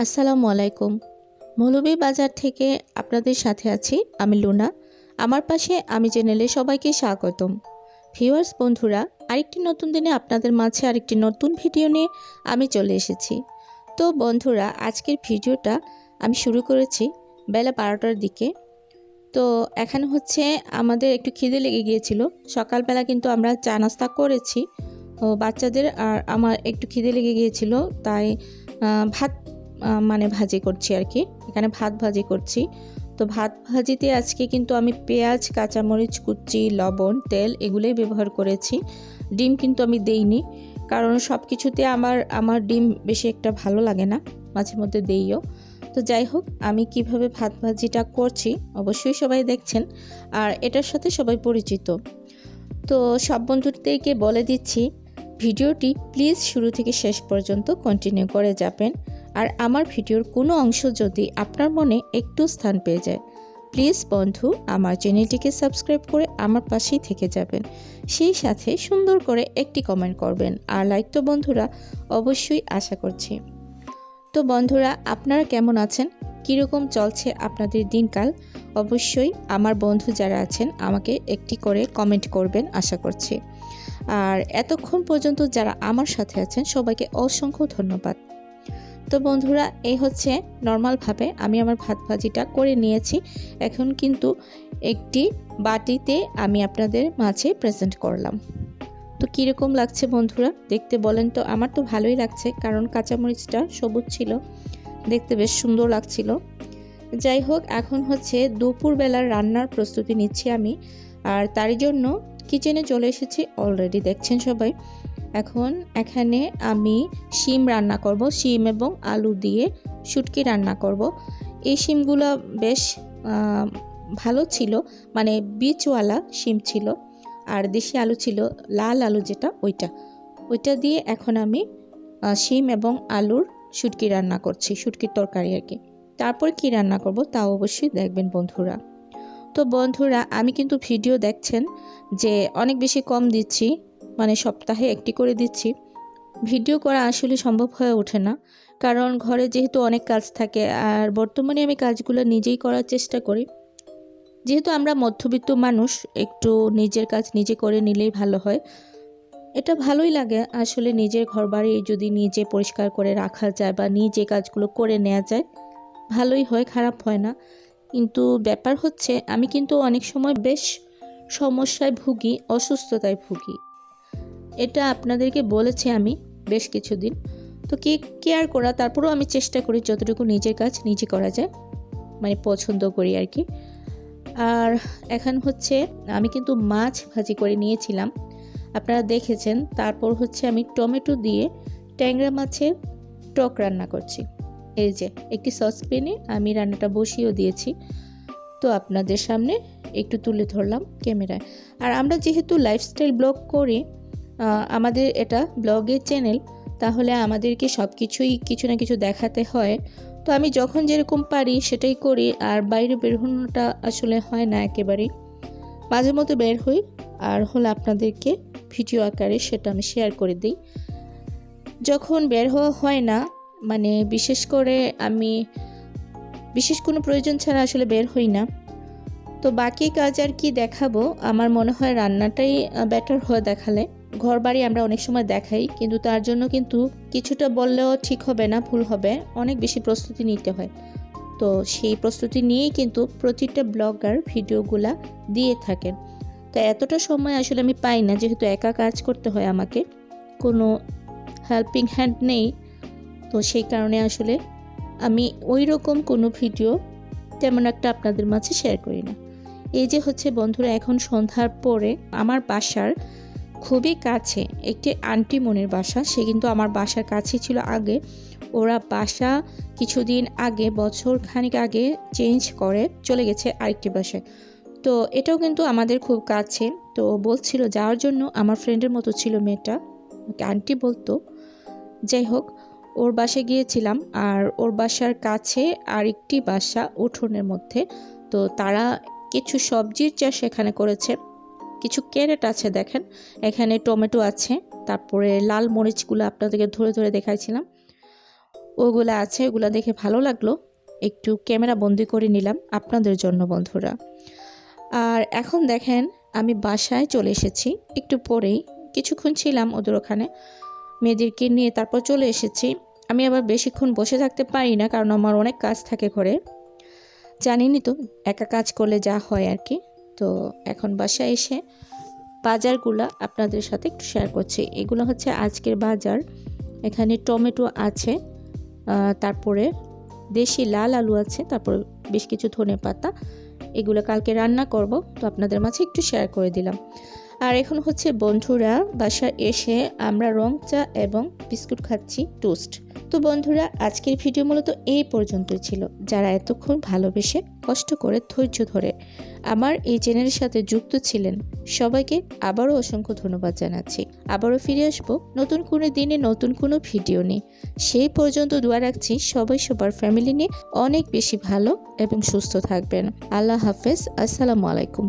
আসসালামু আলাইকুম। মৌলভীবাজার থেকে আপনাদের সাথে আছি আমি লুনা। আমার পাশে আমি চ্যানেলে সবাইকে স্বাগতম। ভিউয়ার্স বন্ধুরা, আরেকটি নতুন দিনে আপনাদের মাঝে আরেকটি নতুন ভিডিও নিয়ে আমি চলে এসেছি। তো বন্ধুরা, আজকের ভিডিওটা আমি শুরু করেছি বেলা 12টার দিকে। তো এখানে হচ্ছে আমাদের একটু খিদে লেগে গিয়েছিল। সকালবেলা কিন্তু আমরা চা নাস্তা করেছি। বাচ্চাদের আর আমার একটু খিদে লেগে গিয়েছিল, তাই ভাত ভাজি করছি আর কি। এখানে ভাত ভাজি করছি। তো ভাত ভাজিতে আজকে কিন্তু আমি পেঁয়াজ, কাঁচামরিচ কুচি, লবণ, তেল এগুলোই ব্যবহার করেছি। ডিম কিন্তু আমি দেইনি, কারণ সব কিছুতে আমার ডিম বেশি একটা ভালো লাগে না, মাঝে মধ্যে দেইও। তো যাই হোক, আমি কিভাবে ভাত ভাজিটা করছি অবশ্যই সবাই দেখছেন, আর এটার সাথে সবাই পরিচিত। তো সব বন্ধুদেরকে বলে দিচ্ছি, ভিডিওটি প্লিজ শুরু থেকে শেষ পর্যন্ত কন্টিনিউ করে যাবেন। আর আমার ভিডিওর কোনো অংশ যদি আপনার মনে একটু স্থান পেয়ে যায়, প্লিজ বন্ধু আমার চ্যানেলটিকে সাবস্ক্রাইব করে আমার পাশেই থেকে যাবেন। সেই সাথে সুন্দর করে একটি কমেন্ট করবেন, আর লাইক তো বন্ধুরা অবশ্যই আশা করছি। তো বন্ধুরা, আপনারা কেমন আছেন, কীরকম চলছে আপনাদের দিনকাল? অবশ্যই আমার বন্ধু যারা আছেন আমাকে একটি করে কমেন্ট করবেন আশা করছি। আর এতক্ষণ পর্যন্ত যারা আমার সাথে আছেন সবাইকে অসংখ্য ধন্যবাদ। তো বন্ধুরা, এই হচ্ছে নর্মালভাবে আমি আমার ভাত ভাজিটা করে নিয়েছি। এখন কিন্তু একটি বাটিতে আমি আপনাদের মাঝে প্রেজেন্ট করলাম। তো কীরকম লাগছে বন্ধুরা দেখতে বলেন তো? আমার তো ভালোই লাগছে, কারণ কাঁচামরিচটা সবুজ ছিল, দেখতে বেশ সুন্দর লাগছিল। যাই হোক, এখন হচ্ছে দুপুরবেলার রান্নার প্রস্তুতি নিচ্ছি আমি, আর তারই জন্য কিচেনে চলে এসেছি। অলরেডি দেখছেন সবাই। এখন এখানে আমি শিম রান্না করব, শিম এবং আলু দিয়ে শুটকি রান্না করব। এই শিমগুলো বেশ ভালো ছিল, মানে বীজওয়ালা শিম ছিল, আর দেশি আলু ছিল, লাল আলু যেটা, ওইটা দিয়ে এখন আমি শিম এবং আলুর শুটকি রান্না করছি, শুটকির তরকারি আর কি। তারপর কি রান্না করব তা অবশ্যই দেখবেন বন্ধুরা। তো বন্ধুরা, আমি কিন্তু ভিডিও দেখছেন যে অনেক বেশি কম দিচ্ছি, মানে সপ্তাহে একটি করে দিচ্ছি। ভিডিও করা আসলে সম্ভব হয়ে ওঠে না, কারণ ঘরে যেহেতু অনেক কাজ থাকে, আর বর্তমানে আমি কাজগুলো নিজেই করার চেষ্টা করি। যেহেতু আমরা মধ্যবিত্ত মানুষ, একটু নিজের কাজ নিজে করে নিলেই ভালো হয়। এটা ভালোই লাগে আসলে, নিজের ঘরবাড়ি যদি নিজে পরিষ্কার করে রাখা যায় বা নিজে কাজগুলো করে নেওয়া যায়, ভালোই হয়, খারাপ হয় না। কিন্তু ব্যাপার হচ্ছে, আমি কিন্তু অনেক সময় বেশ সমস্যায় ভুগি, অসুস্থতায় ভুগি। এটা আপনাদেরকে বলেছি আমি বেশ কিছুদিন। তো কি কেয়ার করা, তারপরেও আমি চেষ্টা করি যতটুকু নিজের কাজ নিজে করা যায়, মানে পছন্দ করি আর কি। আর এখন হচ্ছে আমি কিন্তু মাছ ভাজি করে নিয়েছিলাম, আপনারা দেখেছেন। তারপর হচ্ছে আমি টমেটো দিয়ে ট্যাংরা মাছের টক রান্না করছি। এই যে একটি সসপ্যানে আমি রান্নাটা বসিয়েও দিয়েছি, তো আপনাদের সামনে একটু তুলে ধরলাম ক্যামেরায়। আর আমরা যেহেতু লাইফস্টাইল ব্লগ করি, আমাদের এটা ব্লগের চ্যানেল, তাহলে আমাদেরকে সব কিছুই কিছু না কিছু দেখাতে হয়। তো আমি যখন যেরকম পারি সেটাই করি, আর বাইরে বের হওয়াটা আসলে হয় না একেবারেই। মাঝে মধ্যে বের হই, আর হলে আপনাদেরকে ভিডিও আকারে সেটা আমি শেয়ার করে দিই। যখন বের হওয়া হয় না, মানে বিশেষ করে আমি বিশেষ কোনো প্রয়োজন ছাড়া আসলে বের হই না, তো বাকি কাজ আর কি দেখাবো। আমার মনে হয় রান্নাটাই বেটার হয় দেখালে। ঘর বাড়ি আমরা অনেক সময় দেখাই, কিন্তু তার জন্য কিন্তু কিছুটা বললেও ঠিক হবে না, ভুল হবে, অনেক বেশি প্রস্তুতি নিতে হয়। তো সেই প্রস্তুতি নিয়েই কিন্তু প্রতিটা ব্লগার ভিডিওগুলা দিয়ে থাকেন। তো এতটা সময় আসলে আমি পাই না, যেহেতু একা কাজ করতে হয় আমাকে, কোনো হেল্পিং হ্যান্ড নেই। তো সেই কারণে আসলে আমি ওই রকম কোনো ভিডিও তেমন একটা আপনাদের মাঝে শেয়ার করি না। এই যে হচ্ছে বন্ধুরা, এখন সন্ধ্যার পরে আমার বাসার খুবই কাছে একটি আন্টি মনির বাসা, সে কিন্তু আমার বাসার কাছেই ছিল আগে। ওরা বাসা কিছুদিন আগে, বছর খানিক আগে চেঞ্জ করে চলে গেছে আরেকটি বাসায়। তো এটাও কিন্তু আমাদের খুব কাছে। তো বলছিল যাওয়ার জন্য, আমার ফ্রেন্ডের মতো ছিল মেয়েটা, ওকে আন্টি বলতো। যাই হোক, ওর বাসায় গিয়েছিলাম, আর ওর বাসার কাছে আরেকটি বাসা উঠোনের মধ্যে। তো তারা কিছু সবজির চাষ এখানে করেছে, কিছু ক্যারেট আছে দেখেন, এখানে টমেটো আছে, তারপরে লাল মরিচগুলো আপনাদেরকে ধরে ধরে দেখাইছিলাম। ওগুলো আছে, ওগুলো দেখে ভালো লাগলো, একটু ক্যামেরা বন্দি করে নিলাম আপনাদের জন্য বন্ধুরা। আর এখন দেখেন আমি বাসায় চলে এসেছি, একটু পরেই কিছুক্ষণ ছিলাম ওদের ওখানে, মেয়েদেরকে নিয়ে তারপর চলে এসেছি। আমি আবার বেশিক্ষণ বসে থাকতে পারি না, কারণ আমার অনেক কাজ থাকে ঘরে, জানিনি তো একা কাজ করলে যা হয় আর কি। তো এখন বাসায় এসে বাজারগুলো আপনাদের সাথে একটু শেয়ার করছি। এগুলো হচ্ছে আজকের বাজার। এখানে টমেটো আছে, তারপরে দেশি লাল আলু আছে, তারপর বেশ কিছু ধনেপাতা। এগুলো কালকে রান্না করব, তো আপনাদের মাঝে একটু শেয়ার করে দিলাম। আর এখন হচ্ছে বন্ধুরা বাসায় এসে আমরা রং চা এবং বিস্কুট খাচ্ছি, টোস্ট। তো বন্ধুরা আজকের ভিডিও মূলত এই পর্যন্তই ছিল। যারা এতক্ষণ ভালোবেসে কষ্ট করে ধৈর্য ধরে আমার এই চ্যানেলের সাথে যুক্ত ছিলেন, সবাইকে আবারও অসংখ্য ধন্যবাদ জানাচ্ছি। আবারও ফিরে আসবো নতুন কোনো দিনে নতুন কোনো ভিডিও নিয়ে। সেই পর্যন্ত দোয়া রাখছি সবাই সবার ফ্যামিলি নিয়ে অনেক বেশি ভালো এবং সুস্থ থাকবেন। আল্লাহ হাফেজ, আসসালামু আলাইকুম।